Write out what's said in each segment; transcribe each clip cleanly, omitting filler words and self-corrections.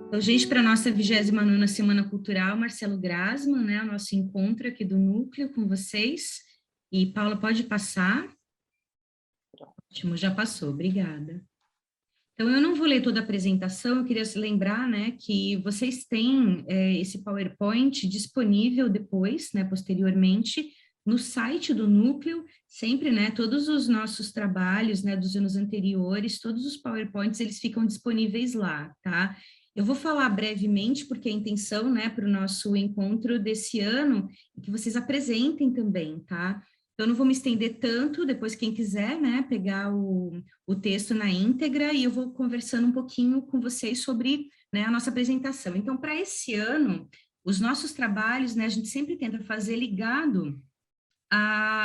Então, gente, para a nossa 29ª Semana Cultural, Marcelo Grasman, né, o nosso encontro aqui do Núcleo com vocês. E, Paula, pode passar? Ótimo, já passou, obrigada. Então, eu não vou ler toda a apresentação, eu queria lembrar, né, que vocês têm esse PowerPoint disponível depois, né, posteriormente, no site do Núcleo, sempre, né, todos os nossos trabalhos, né, dos anos anteriores, todos os PowerPoints, eles ficam disponíveis lá, tá? Eu vou falar brevemente, porque a intenção, né, para o nosso encontro desse ano, é que vocês apresentem também, tá? Eu não vou me estender tanto, depois quem quiser, né, pegar o texto na íntegra e eu vou conversando um pouquinho com vocês sobre, né, a nossa apresentação. Então, para esse ano, os nossos trabalhos, né, a gente sempre tenta fazer ligado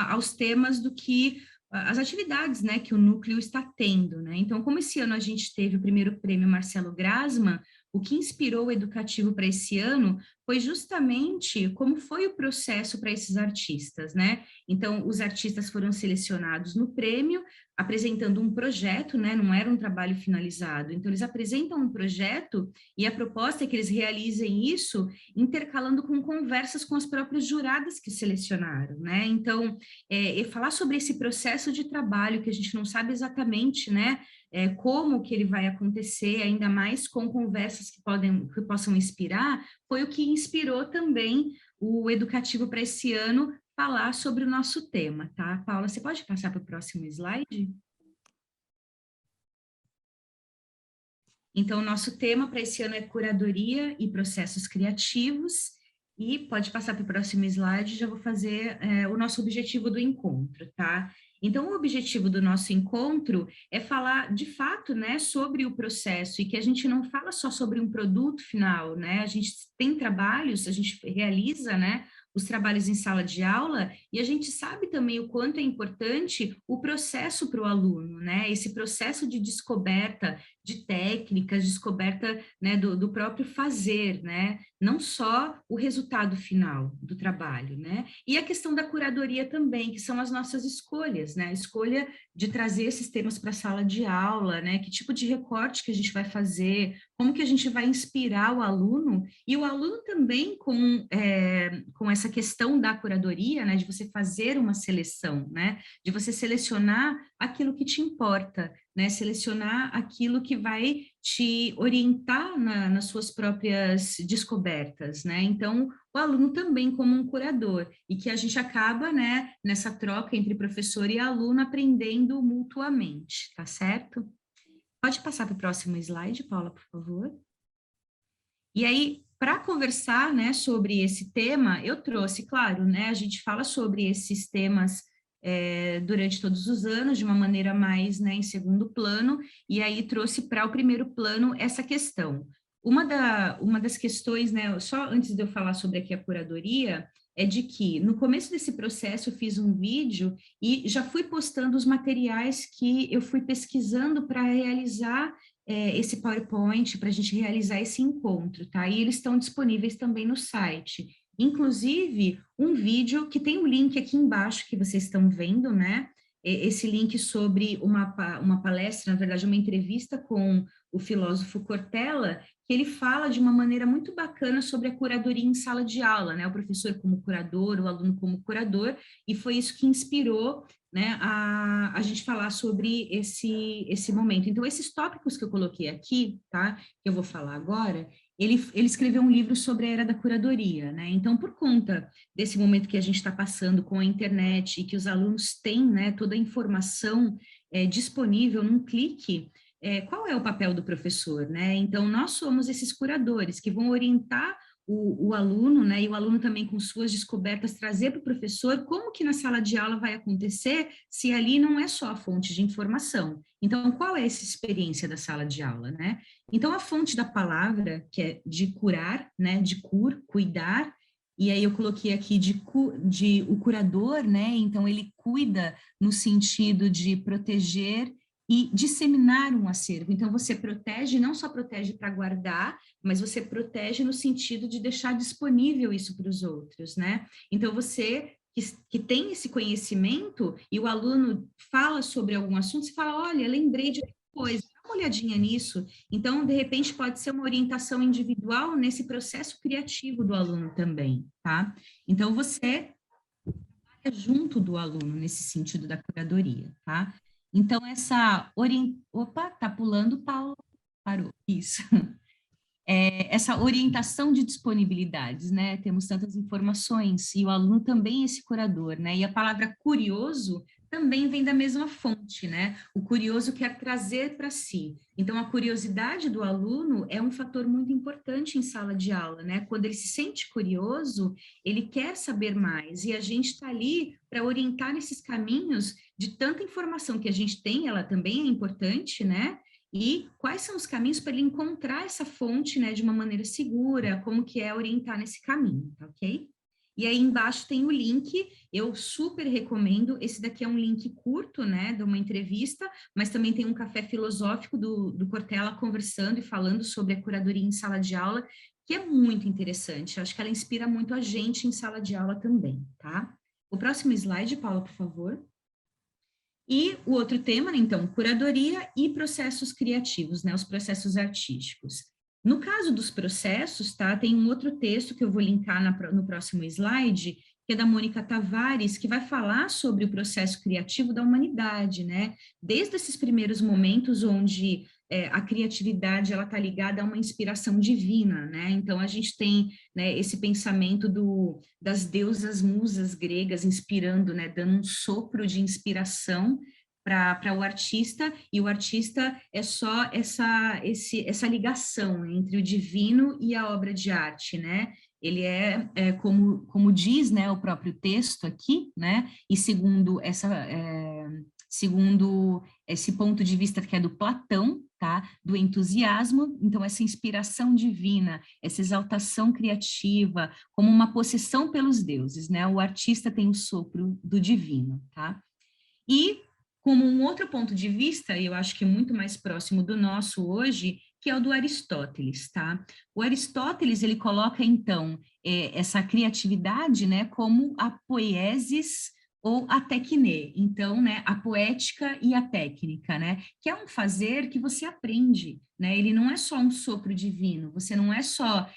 aos temas do que as atividades, né, que o núcleo está tendo, né? Então, como esse ano a gente teve o primeiro prêmio Marcelo Grasman, o que inspirou o educativo para esse ano foi justamente como foi o processo para esses artistas, né? Então, os artistas foram selecionados no prêmio, apresentando um projeto, né? Não era um trabalho finalizado. Então, eles apresentam um projeto e a proposta é que eles realizem isso intercalando com conversas com as próprias juradas que selecionaram, né? Então, falar sobre esse processo de trabalho que a gente não sabe exatamente, né? Como que ele vai acontecer, ainda mais com conversas que possam inspirar, foi o que inspirou também o educativo para esse ano falar sobre o nosso tema, tá? Paula, você pode passar para o próximo slide? Então, o nosso tema para esse ano é curadoria e processos criativos, e pode passar para o próximo slide, já vou fazer o nosso objetivo do encontro, tá? Então, o objetivo do nosso encontro é falar, de fato, né, sobre o processo, e que a gente não fala só sobre um produto final, né? A gente tem trabalhos, a gente realiza, né, os trabalhos em sala de aula, e a gente sabe também o quanto é importante o processo para o aluno, né? Esse processo de descoberta de técnicas, descoberta, né, do próprio fazer, né? Não só o resultado final do trabalho, né? E a questão da curadoria também, que são as nossas escolhas, né? A escolha de trazer esses temas para a sala de aula, né? Que tipo de recorte que a gente vai fazer, como que a gente vai inspirar o aluno, e o aluno também com essa questão da curadoria, né? De você fazer uma seleção, né? De você selecionar aquilo que te importa, né, selecionar aquilo que vai te orientar nas suas próprias descobertas, né? Então, o aluno também como um curador, e que a gente acaba, né, nessa troca entre professor e aluno, aprendendo mutuamente, tá certo? Pode passar para o próximo slide, Paula, por favor. E aí, para conversar, né, sobre esse tema, eu trouxe, claro, né, a gente fala sobre esses temas durante todos os anos, de uma maneira mais, né, em segundo plano, e aí trouxe para o primeiro plano essa questão. Uma das questões, né, só antes de eu falar sobre aqui a curadoria, é de que no começo desse processo eu fiz um vídeo e já fui postando os materiais que eu fui pesquisando para realizar esse PowerPoint, para a gente realizar esse encontro, tá? E eles estão disponíveis também no site. Inclusive, um vídeo que tem o link aqui embaixo que vocês estão vendo, né? Esse link sobre uma palestra, na verdade, uma entrevista com o filósofo Cortella, que ele fala de uma maneira muito bacana sobre a curadoria em sala de aula, né? O professor como curador, o aluno como curador, e foi isso que inspirou, né, a gente falar sobre esse momento. Então, esses tópicos que eu coloquei aqui, tá? Que eu vou falar agora, ele escreveu um livro sobre a era da curadoria, né? Então, por conta desse momento que a gente está passando com a internet e que os alunos têm, né, toda a informação disponível num clique, qual é o papel do professor, né? Então, nós somos esses curadores que vão orientar o aluno, né, e o aluno também com suas descobertas trazer para o professor como que na sala de aula vai acontecer se ali não é só a fonte de informação. Então, qual é essa experiência da sala de aula, né? Então, a fonte da palavra, que é de curar, né, de cuidar, e aí eu coloquei aqui de o curador, né, então ele cuida no sentido de proteger e disseminar um acervo. Então, você protege, não só protege para guardar, mas você protege no sentido de deixar disponível isso para os outros, né? Então, você que tem esse conhecimento e o aluno fala sobre algum assunto, você fala, olha, lembrei de coisa, uma olhadinha nisso. Então, de repente, pode ser uma orientação individual nesse processo criativo do aluno também, tá? Então, você é junto do aluno nesse sentido da curadoria, tá? Então, essa Opa, tá pulando, Paulo. Parou. Isso. Essa orientação de disponibilidades, né? Temos tantas informações e o aluno também é esse curador, né? E a palavra curioso também vem da mesma fonte, né? O curioso quer trazer para si. Então, a curiosidade do aluno é um fator muito importante em sala de aula, né? Quando ele se sente curioso, ele quer saber mais e a gente está ali para orientar esses caminhos de tanta informação que a gente tem, ela também é importante, né? E quais são os caminhos para ele encontrar essa fonte, né, de uma maneira segura, como que é orientar nesse caminho, tá ok? E aí embaixo tem o link, eu super recomendo, esse daqui é um link curto, né, de uma entrevista, mas também tem um café filosófico do Cortella conversando e falando sobre a curadoria em sala de aula, que é muito interessante, eu acho que ela inspira muito a gente em sala de aula também, tá? O próximo slide, Paula, por favor. E o outro tema, né, então, curadoria e processos criativos, né, os processos artísticos. No caso dos processos, tá, tem um outro texto que eu vou linkar no próximo slide, que é da Mônica Tavares, que vai falar sobre o processo criativo da humanidade, né, desde esses primeiros momentos onde a criatividade ela está ligada a uma inspiração divina, né? Então a gente tem, né, esse pensamento das deusas musas gregas inspirando, né, dando um sopro de inspiração para o artista, e o artista é só essa ligação entre o divino e a obra de arte, né? Ele como diz, né, o próprio texto aqui, né? E segundo esse ponto de vista que é do Platão, tá? Do entusiasmo, então essa inspiração divina, essa exaltação criativa, como uma possessão pelos deuses, né? O artista tem o sopro do divino, tá? E como um outro ponto de vista, eu acho que muito mais próximo do nosso hoje, que é o do Aristóteles, tá? O Aristóteles, ele coloca, então, essa criatividade, né, como a poiesis ou a tecne, então, né, a poética e a técnica, né, que é um fazer que você aprende, né, ele não é só um sopro divino, você não é só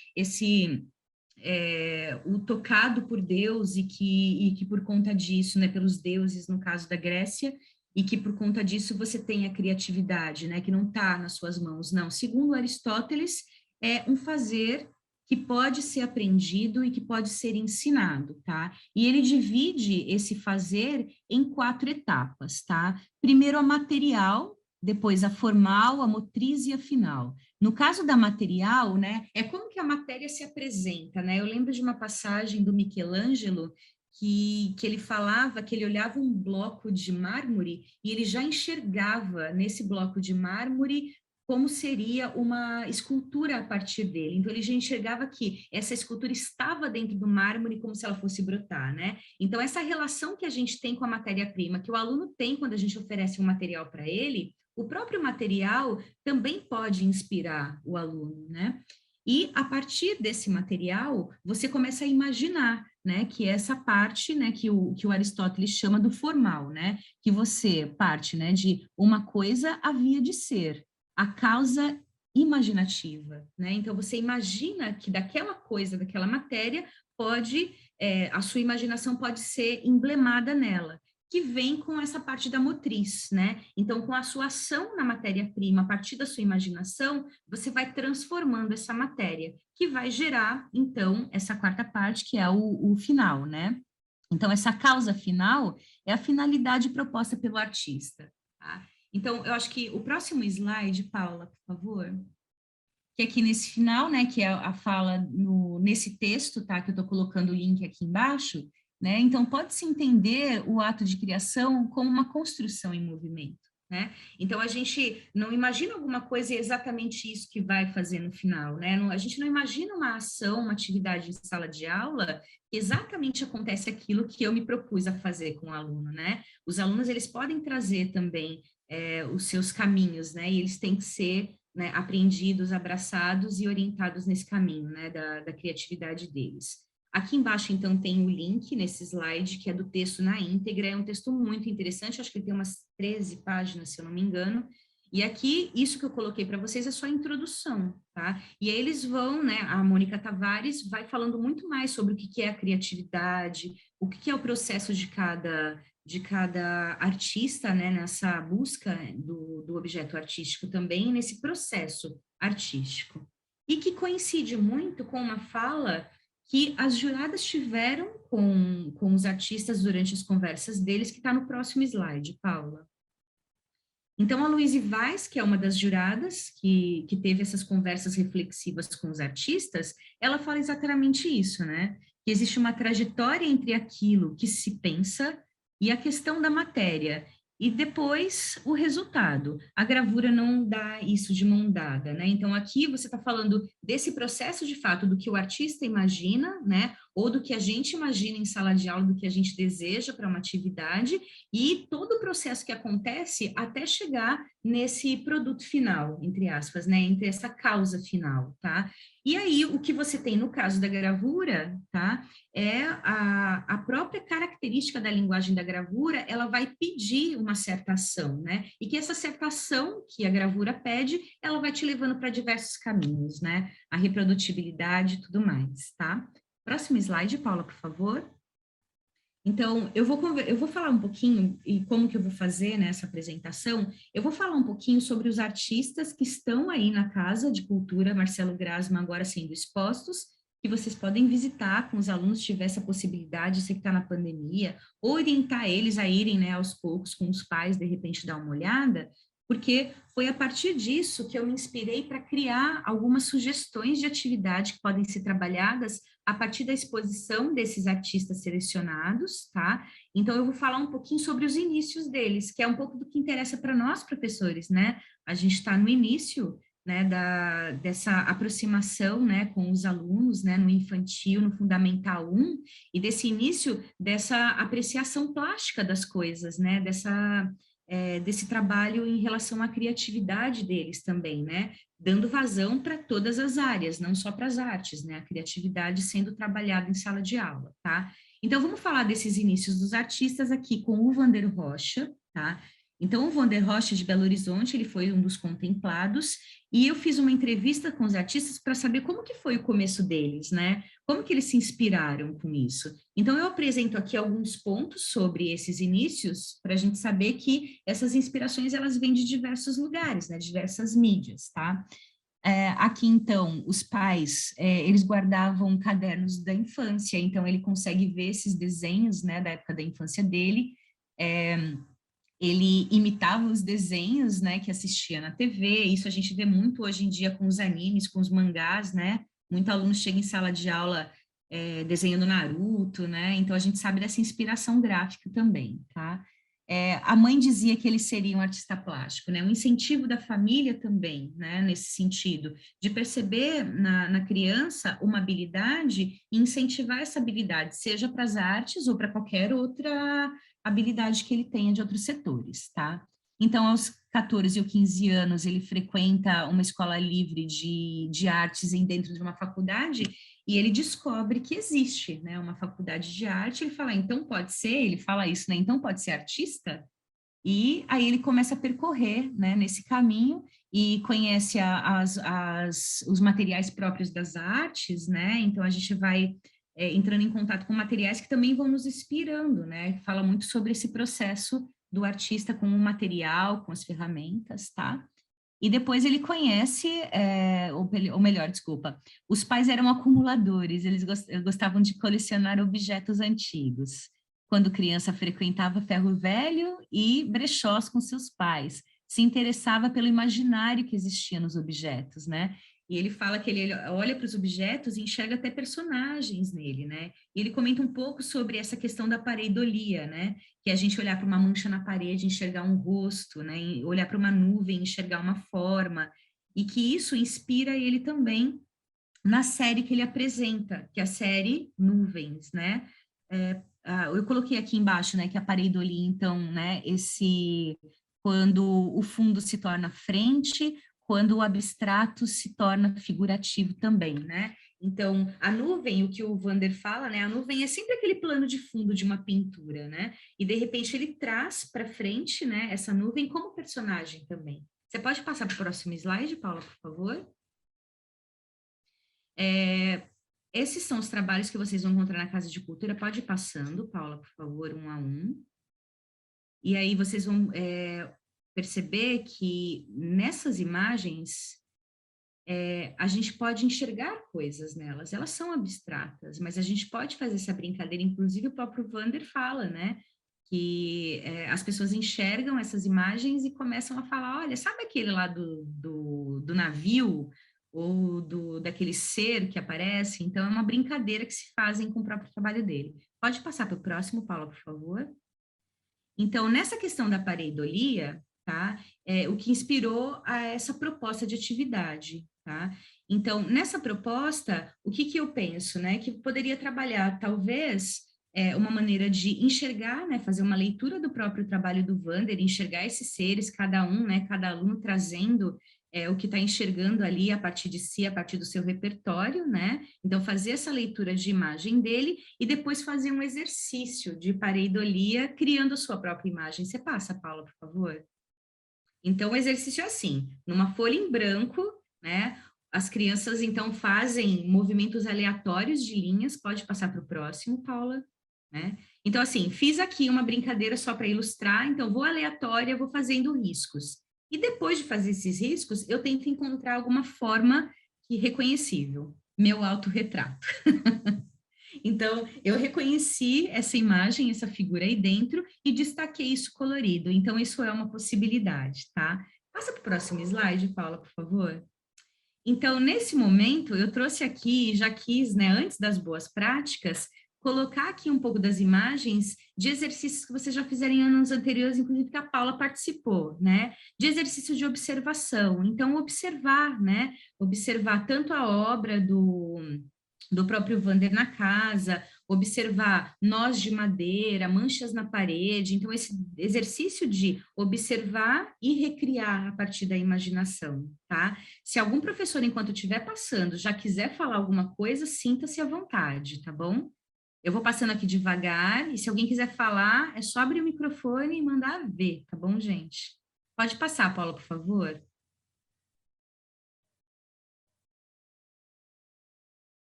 o tocado por Deus e que por conta disso, né, pelos deuses, no caso da Grécia, e que por conta disso você tem a criatividade, né, que não está nas suas mãos, não. Segundo Aristóteles, é um fazer que pode ser aprendido e que pode ser ensinado, tá? E ele divide esse fazer em 4 etapas, tá? Primeiro a material, depois a formal, a motriz e a final. No caso da material, né, é como que a matéria se apresenta, né? Eu lembro de uma passagem do Michelangelo que ele falava que ele olhava um bloco de mármore e ele já enxergava nesse bloco de mármore como seria uma escultura a partir dele. Então, ele já enxergava que essa escultura estava dentro do mármore como se ela fosse brotar, né? Então, essa relação que a gente tem com a matéria-prima, que o aluno tem quando a gente oferece um material para ele, o próprio material também pode inspirar o aluno, né? E a partir desse material, você começa a imaginar, né, que essa parte, né, que o Aristóteles chama do formal, né, que você parte, né, de uma coisa havia de ser, a causa imaginativa, né? Então você imagina que daquela coisa, daquela matéria, a sua imaginação pode ser emblemada nela, que vem com essa parte da motriz, né? Então, com a sua ação na matéria-prima, a partir da sua imaginação, você vai transformando essa matéria, que vai gerar, então, essa quarta parte, que é o final, né? Então, essa causa final é a finalidade proposta pelo artista, tá? Então, eu acho que o próximo slide, Paula, por favor, que aqui nesse final, né, que é a fala nesse texto, tá, que eu estou colocando o link aqui embaixo, né, então pode-se entender o ato de criação como uma construção em movimento, né, então a gente não imagina alguma coisa exatamente isso que vai fazer no final, né, a gente não imagina uma ação, uma atividade em sala de aula, que exatamente acontece aquilo que eu me propus a fazer com o aluno, né, os alunos, eles podem trazer também os seus caminhos, né, e eles têm que ser, né, apreendidos, abraçados e orientados nesse caminho, né, da criatividade deles. Aqui embaixo, então, tem o link nesse slide, que é do texto na íntegra, é um texto muito interessante, acho que ele tem umas 13 páginas, se eu não me engano, E aqui, isso que eu coloquei para vocês é só a introdução, tá? E aí eles vão, né, a Mônica Tavares vai falando muito mais sobre o que é a criatividade, o que é o processo de cada artista, né, nessa busca do objeto artístico também, nesse processo artístico. E que coincide muito com uma fala que as juradas tiveram com os artistas durante as conversas deles, que está no próximo slide, Paula. Então, a Luíse Weiss, que é uma das juradas que teve essas conversas reflexivas com os artistas, ela fala exatamente isso, né? Que existe uma trajetória entre aquilo que se pensa e a questão da matéria, e depois o resultado. A gravura não dá isso de mão dada, né? Então, aqui você está falando desse processo de fato, do que o artista imagina, né? Ou do que a gente imagina em sala de aula, do que a gente deseja para uma atividade, e todo o processo que acontece até chegar nesse produto final, entre aspas, né? Entre essa causa final, tá? E aí, o que você tem no caso da gravura, tá? É a própria característica da linguagem da gravura, ela vai pedir uma certa ação, né? E que essa certa ação que a gravura pede, ela vai te levando para diversos caminhos, né? A reprodutibilidade e tudo mais, tá? Próximo slide, Paula, por favor. Então, eu vou falar um pouquinho, e como que eu vou fazer nessa apresentação, eu vou falar um pouquinho sobre os artistas que estão aí na Casa de Cultura Marcelo Grasman agora sendo expostos, que vocês podem visitar com os alunos, se tiver essa possibilidade, você que está na pandemia, orientar eles a irem, né, aos poucos com os pais, de repente dar uma olhada, porque foi a partir disso que eu me inspirei para criar algumas sugestões de atividade que podem ser trabalhadas a partir da exposição desses artistas selecionados, tá? Então, eu vou falar um pouquinho sobre os inícios deles, que é um pouco do que interessa para nós, professores, né? A gente está no início, né, dessa aproximação, né, com os alunos, né, no infantil, no Fundamental 1, e desse início dessa apreciação plástica das coisas, né, desse trabalho em relação à criatividade deles também, né? Dando vazão para todas as áreas, não só para as artes, né? A criatividade sendo trabalhada em sala de aula, tá? Então, vamos falar desses inícios dos artistas aqui com o Vander Rocha, tá? Então, o Vander Rocha de Belo Horizonte, ele foi um dos contemplados, e eu fiz uma entrevista com os artistas para saber como que foi o começo deles, né? Como que eles se inspiraram com isso. Então, eu apresento aqui alguns pontos sobre esses inícios, para a gente saber que essas inspirações, elas vêm de diversos lugares, né? Diversas mídias, tá? Aqui, então, os pais, eles guardavam cadernos da infância, então ele consegue ver esses desenhos, né, da época da infância dele, ele imitava os desenhos, né, que assistia na TV, isso a gente vê muito hoje em dia com os animes, com os mangás, né, muito aluno chega em sala de aula desenhando Naruto, né, então a gente sabe dessa inspiração gráfica também, tá? A mãe dizia que ele seria um artista plástico, né, um incentivo da família também, né, nesse sentido, de perceber na criança uma habilidade e incentivar essa habilidade, seja para as artes ou para qualquer outra habilidade que ele tenha de outros setores, tá? Então, aos 14 ou 15 anos, ele frequenta uma escola livre de artes dentro de uma faculdade e ele descobre que existe, né, uma faculdade de arte. Ele fala, então pode ser, ele fala isso, né, então pode ser artista? E aí ele começa a percorrer, né, nesse caminho e conhece os materiais próprios das artes, né, então a gente vai entrando em contato com materiais que também vão nos inspirando, né, fala muito sobre esse processo do artista com o material, com as ferramentas, tá? E depois ele conhece, ou melhor, desculpa, os pais eram acumuladores, eles gostavam de colecionar objetos antigos. Quando criança, frequentava ferro velho e brechós com seus pais, se interessava pelo imaginário que existia nos objetos, né? E ele fala que ele olha para os objetos e enxerga até personagens nele, né? E ele comenta um pouco sobre essa questão da pareidolia, né? Que é a gente olhar para uma mancha na parede, enxergar um rosto, né? E olhar para uma nuvem, enxergar uma forma, e que isso inspira ele também na série que ele apresenta, que é a série Nuvens, né? Eu coloquei aqui embaixo, né, que a pareidolia, então, né, quando o fundo se torna frente, quando o abstrato se torna figurativo também, né? Então, a nuvem, o que o Vander fala, né, a nuvem é sempre aquele plano de fundo de uma pintura, né? E de repente ele traz para frente, né, essa nuvem como personagem também, Você pode passar para o próximo slide, Paula, por favor? Esses são os trabalhos que vocês vão encontrar na Casa de Cultura. Pode ir passando, Paula, por favor, um a um. E aí vocês vão perceber que nessas imagens a gente pode enxergar coisas nelas. Elas são abstratas, mas a gente pode fazer essa brincadeira. Inclusive o próprio Wander fala, né? Que as pessoas enxergam essas imagens e começam a falar, olha, sabe aquele lá do navio ou daquele ser que aparece? Então, é uma brincadeira que se fazem com o próprio trabalho dele. Pode passar para o próximo, Paula, por favor? Então, nessa questão da pareidolia, tá? O que inspirou a essa proposta de atividade, tá? Então, nessa proposta, o que eu penso, né? Que poderia trabalhar, talvez, uma maneira de enxergar, né? Fazer uma leitura do próprio trabalho do Wander, enxergar esses seres, cada um, né? Cada aluno trazendo o que está enxergando ali a partir de si, a partir do seu repertório, né? Então, fazer essa leitura de imagem dele e depois fazer um exercício de pareidolia, criando a sua própria imagem. Você passa, Paula, por favor? Então, o exercício é assim, numa folha em branco, né? As crianças, então, fazem movimentos aleatórios de linhas. Pode passar para o próximo, Paula, né? Então, assim, fiz aqui uma brincadeira só para ilustrar, então, vou aleatória, vou fazendo riscos. E depois de fazer esses riscos, eu tento encontrar alguma forma reconhecível. Meu autorretrato. Então, eu reconheci essa imagem, essa figura aí dentro e destaquei isso colorido. Então, isso é uma possibilidade, tá? Passa para o próximo slide, Paula, por favor. Então, nesse momento, eu trouxe aqui, já quis, né, antes das boas práticas, colocar aqui um pouco das imagens de exercícios que vocês já fizeram em anos anteriores, inclusive que a Paula participou, né? De exercício de observação. Então, observar, né? Observar tanto a obra do próprio Wander na casa, observar nós de madeira, manchas na parede. Então, esse exercício de observar e recriar a partir da imaginação, tá? Se algum professor, enquanto estiver passando, já quiser falar alguma coisa, sinta-se à vontade, tá bom? Eu vou passando aqui devagar, e se alguém quiser falar, é só abrir o microfone e mandar ver, tá bom, gente? Pode passar, Paula, por favor.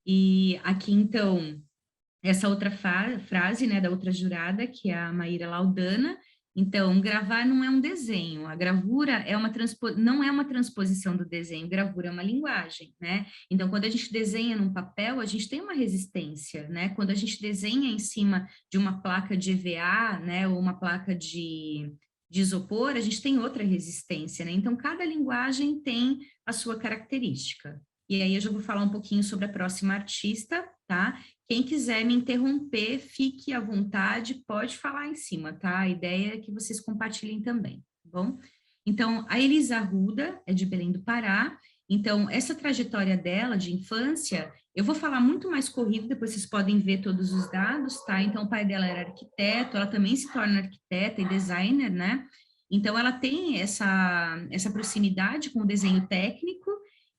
E aqui, então, essa outra frase, né, da outra jurada, que é a Maíra Laudana. Então, gravar não é um desenho, a gravura é não é uma transposição do desenho, gravura é uma linguagem, né? Então, quando a gente desenha num papel, a gente tem uma resistência, né? Quando a gente desenha em cima de uma placa de EVA, né, ou uma placa de isopor, a gente tem outra resistência, né? Então, cada linguagem tem a sua característica. E aí eu já vou falar um pouquinho sobre a próxima artista, tá? Quem quiser me interromper, fique à vontade, pode falar em cima, tá? A ideia é que vocês compartilhem também, tá bom? Então, a Elisa Arruda é de Belém do Pará. Então, essa trajetória dela de infância, eu vou falar muito mais corrido, depois vocês podem ver todos os dados, tá? Então, o pai dela era arquiteto, ela também se torna arquiteta e designer, né? Então, ela tem essa proximidade com o desenho técnico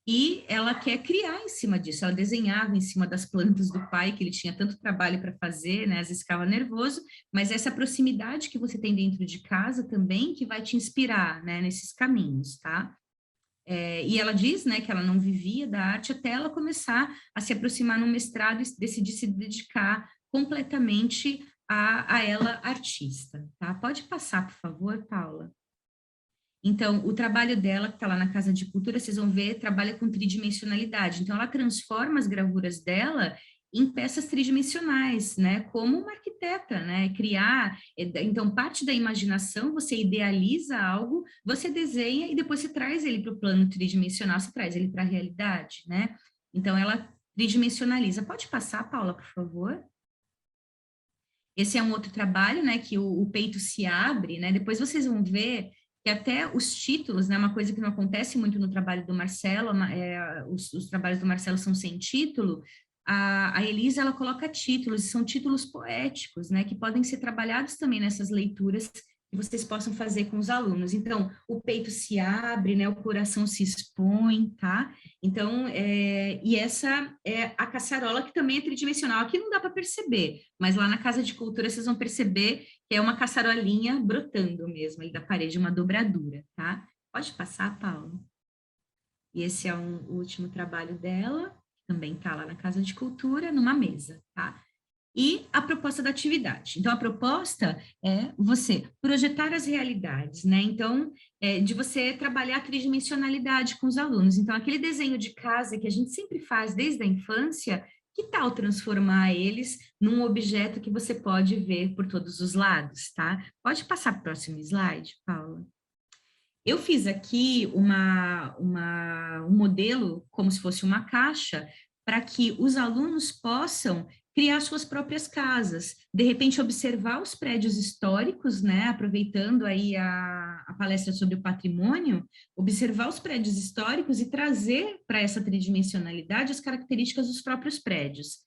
e ela quer criar em cima disso. Ela desenhava em cima das plantas do pai, que ele tinha tanto trabalho para fazer, né? Às vezes ficava nervoso, mas essa proximidade que você tem dentro de casa também que vai te inspirar, né? Nesses caminhos, tá? E ela diz, né, que ela não vivia da arte até ela começar a se aproximar no mestrado e decidir se dedicar completamente a ela artista, tá? Pode passar, por favor, Paula. Então, o trabalho dela, que está lá na Casa de Cultura, vocês vão ver, trabalha com tridimensionalidade. Então, ela transforma as gravuras dela em peças tridimensionais, né? Como uma arquiteta, né? Criar. Então, parte da imaginação, você idealiza algo, você desenha e depois você traz ele para o plano tridimensional, você traz ele para a realidade, né? Então, ela tridimensionaliza. Pode passar, Paula, por favor? Esse é um outro trabalho, né, que o peito se abre, né, depois vocês vão ver que até os títulos, né, uma coisa que não acontece muito no trabalho do Marcelo, os trabalhos do Marcelo são sem título, a Elisa, ela coloca títulos, e são títulos poéticos, né, que podem ser trabalhados também nessas leituras que vocês possam fazer com os alunos. Então, o peito se abre, né, o coração se expõe, tá? Então, e essa é a caçarola, que também é tridimensional. Aqui não dá para perceber, mas lá na Casa de Cultura vocês vão perceber que é uma caçarolinha brotando mesmo, ali da parede, uma dobradura, tá? Pode passar, Paula. E esse é o último trabalho dela, também tá lá na Casa de Cultura, numa mesa, tá? E a proposta da atividade. Então, a proposta é você projetar as realidades, né? Então, de você trabalhar a tridimensionalidade com os alunos. Então, aquele desenho de casa que a gente sempre faz desde a infância, que tal transformar eles num objeto que você pode ver por todos os lados, tá? Pode passar para o próximo slide, Paula. Eu fiz aqui um modelo como se fosse uma caixa para que os alunos possam criar suas próprias casas, de repente observar os prédios históricos, né, aproveitando aí a palestra sobre o patrimônio, observar os prédios históricos e trazer para essa tridimensionalidade as características dos próprios prédios.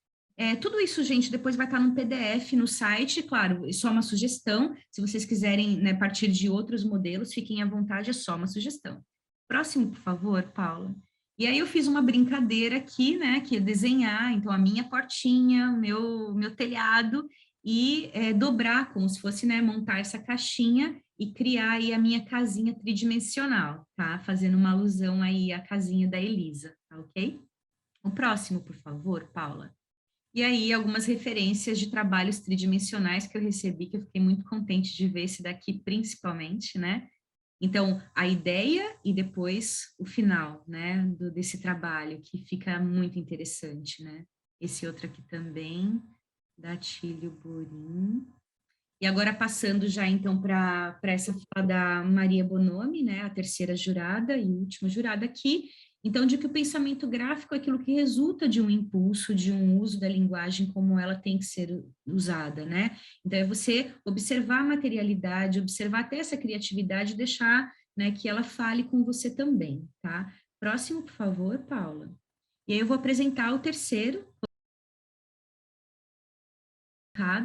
Tudo isso, gente, depois vai estar no PDF no site, claro, é só uma sugestão, se vocês quiserem, né, partir de outros modelos, fiquem à vontade, é só uma sugestão. Próximo, por favor, Paula. E aí eu fiz uma brincadeira aqui, né, que é desenhar, então, a minha portinha, o meu telhado, e dobrar, como se fosse, né, montar essa caixinha e criar aí a minha casinha tridimensional, tá? Fazendo uma alusão aí à casinha da Elisa, tá ok? O próximo, por favor, Paula. E aí, algumas referências de trabalhos tridimensionais que eu recebi, que eu fiquei muito contente de ver esse daqui, principalmente, né? Então, a ideia e depois o final, né, desse trabalho, que fica muito interessante, né? Esse outro aqui também, da Tílio Borim. E agora passando já, então, para essa fala da Maria Bonomi, né, a terceira jurada e última jurada aqui, então, de que o pensamento gráfico é aquilo que resulta de um impulso, de um uso da linguagem como ela tem que ser usada, né? Então, é você observar a materialidade, observar até essa criatividade e deixar, né, que ela fale com você também, tá? Próximo, por favor, Paula. E aí eu vou apresentar o terceiro,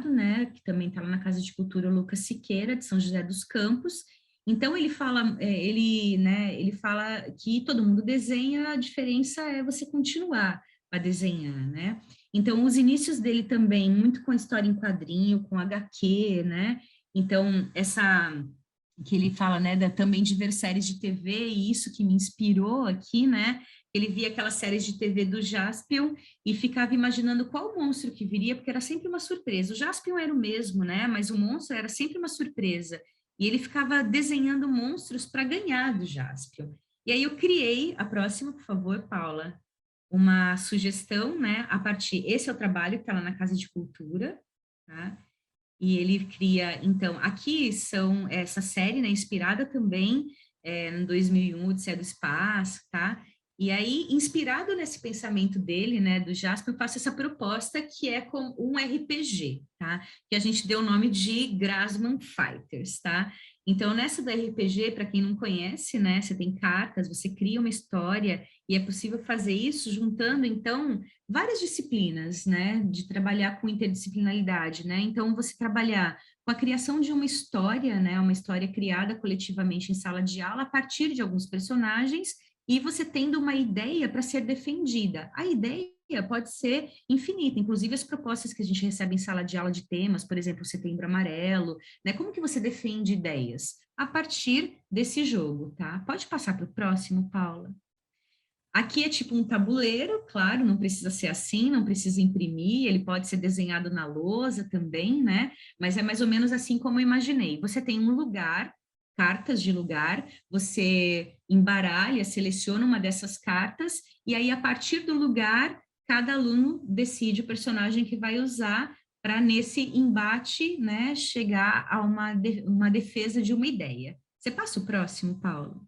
né, que também está lá na Casa de Cultura Lucas Siqueira, de São José dos Campos. Então ele fala, ele fala que todo mundo desenha, a diferença é você continuar a desenhar, né? Então os inícios dele também muito com história em quadrinho, com HQ, né? Então essa que ele fala, né, também de ver séries de TV, e isso que me inspirou aqui, né, ele via aquelas séries de TV do Jaspion e ficava imaginando qual monstro que viria, porque era sempre uma surpresa. O Jaspion era o mesmo, né, mas o monstro era sempre uma surpresa. E ele ficava desenhando monstros para ganhar do Jaspion. E aí eu criei, a próxima, por favor, Paula, uma sugestão, né, a partir, esse é o trabalho que está lá na Casa de Cultura, tá? E ele cria, então, aqui são essa série, né, inspirada também em 2001, Odisseia do Espaço, tá? E aí, inspirado nesse pensamento dele, né, do Jasper, eu faço essa proposta que é com um RPG, tá? Que a gente deu o nome de Grasman Fighters, tá? Então, nessa do RPG, para quem não conhece, né, você tem cartas, você cria uma história e é possível fazer isso juntando, então, várias disciplinas, né, de trabalhar com interdisciplinaridade, né? Então, você trabalhar com a criação de uma história, né, uma história criada coletivamente em sala de aula a partir de alguns personagens e você tendo uma ideia para ser defendida. A ideia pode ser infinita, inclusive as propostas que a gente recebe em sala de aula de temas, por exemplo, Setembro Amarelo, né? Como que você defende ideias? A partir desse jogo, tá? Pode passar para o próximo, Paula. Aqui é tipo um tabuleiro, claro, não precisa ser assim, não precisa imprimir, ele pode ser desenhado na lousa também, né? Mas é mais ou menos assim como eu imaginei. Você tem um lugar, cartas de lugar, você embaralha, seleciona uma dessas cartas, e aí, a partir do lugar, cada aluno decide o personagem que vai usar para, nesse embate, né, chegar a uma defesa de uma ideia. Você passa o próximo, Paulo?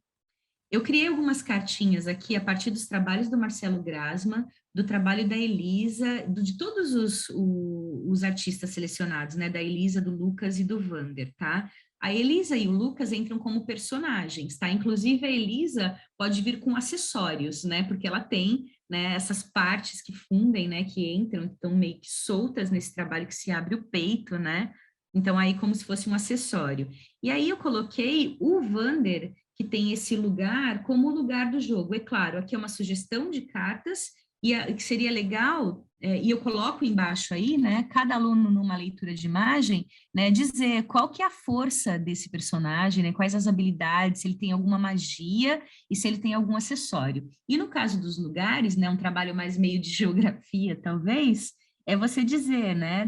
Eu criei algumas cartinhas aqui a partir dos trabalhos do Marcelo Grasman, do trabalho da Elisa, de todos os artistas selecionados, né? Da Elisa, do Lucas e do Vander, tá? A Elisa e o Lucas entram como personagens, tá? Inclusive a Elisa pode vir com acessórios, né? Porque ela tem, né, essas partes que fundem, né? Que entram, que estão meio que soltas nesse trabalho que se abre o peito, né? Então, aí como se fosse um acessório. E aí eu coloquei o Vander, que tem esse lugar, como o lugar do jogo. É claro, aqui é uma sugestão de cartas, e que seria legal, e eu coloco embaixo aí, né, cada aluno numa leitura de imagem, né, dizer qual que é a força desse personagem, né, quais as habilidades, se ele tem alguma magia e se ele tem algum acessório. E no caso dos lugares, né, um trabalho mais meio de geografia, talvez, é você dizer, né,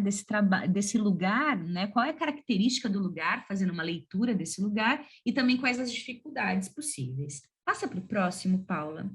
desse lugar, né, qual é a característica do lugar, fazendo uma leitura desse lugar, e também quais as dificuldades possíveis. Passa para o próximo, Paula.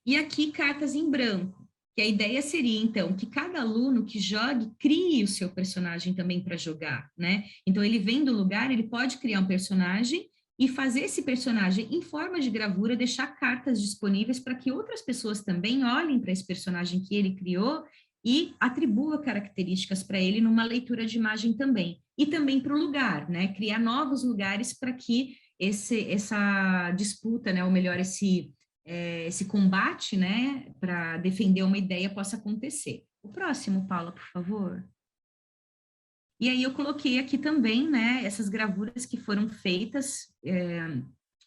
E aqui, cartas em branco, que a ideia seria, então, que cada aluno que jogue crie o seu personagem também para jogar, né? Então, ele vem do lugar, ele pode criar um personagem e fazer esse personagem em forma de gravura, deixar cartas disponíveis para que outras pessoas também olhem para esse personagem que ele criou e atribua características para ele numa leitura de imagem também. E também para o lugar, né? Criar novos lugares para que essa disputa, né? Ou melhor, esse combate, né, para defender uma ideia possa acontecer. O próximo, Paula, por favor. E aí eu coloquei aqui também, né, essas gravuras que foram feitas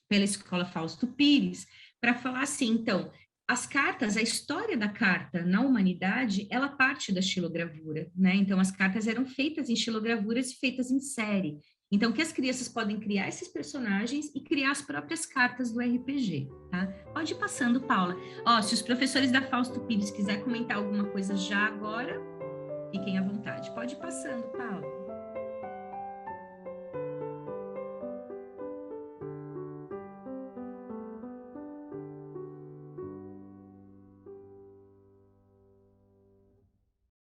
pela Escola Fausto Pires, para falar assim, então, as cartas, a história da carta na humanidade, ela parte da xilogravura, né? Então, as cartas eram feitas em xilogravuras e feitas em série. Então, que as crianças podem criar esses personagens e criar as próprias cartas do RPG, tá? Pode ir passando, Paula. Ó, se os professores da Fausto Pires quiser comentar alguma coisa já agora, fiquem à vontade. Pode ir passando, Paula.